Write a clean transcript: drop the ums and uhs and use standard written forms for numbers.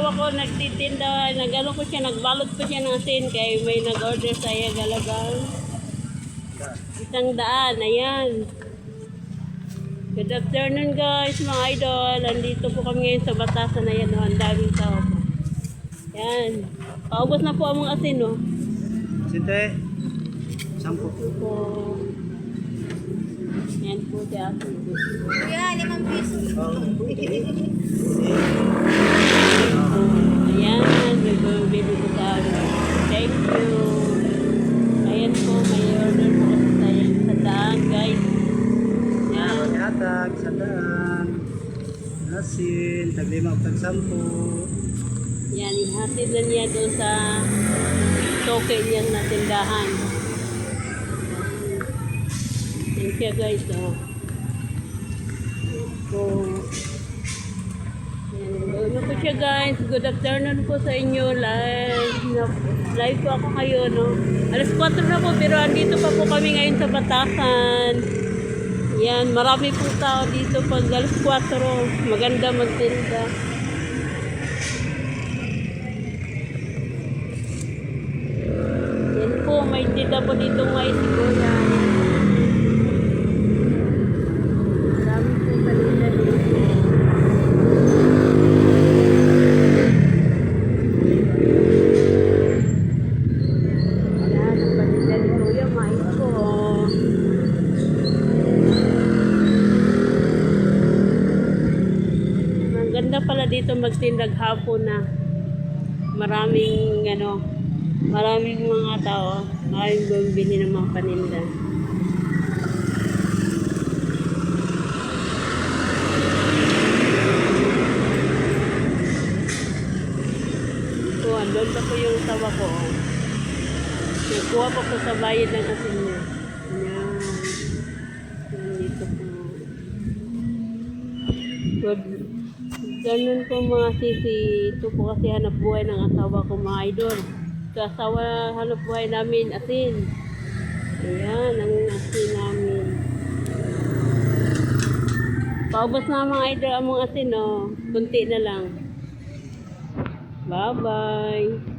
asawa ko nagtitinda, nagano ko siya, nagbalot ko siya ng asin kay may nag-order sa iya galagang 100, ayan. Good afternoon guys, mga idol. Andito po kami ngayon sa Batasan na yan, ang daming tao po. Yan. Paubos na po ang mga asin, no? Sinte, 10. Po. Yan po si asin. Kuya, 5 piso. Ayan, bibili ko sa thank you. Ayan po, may order po kasi tayo sa daan, guys. Yan. Hatag, sadaan. Asin, tag-5, tag-10. Yan, ihatid na niya doon sa toke niya na tindahan. Thank you guys. So, ano po siya guys. Good afternoon po sa inyo. Live po ako ngayon. No? Alas 4 na po pero andito pa po kami ngayon sa Batasan. Yan, marami pong tao dito pag alas 4. Maganda magtinda. Yan po, may tinda po dito may siguran. Marami po paninda dito. Ayan, ang paninda ni Kuya, mais po. Ang ganda pala dito magtindag hapon na. Maraming maraming mga tao, maraming bumibili ng mga paninda. So, andun pa po yung tawa ko. Nagkuha pa po sa bayad ng asin niya. Ayan. Nandito po. Good. Ganun po mga sisi. Ito po kasi hanap buhay ng asawa ko, mga idol. Sa asawa hanap buhay namin, asin. Ayan, ang asin namin. Paubos na mga idol ang mga asin, oh. Kunti na lang. Bye-bye.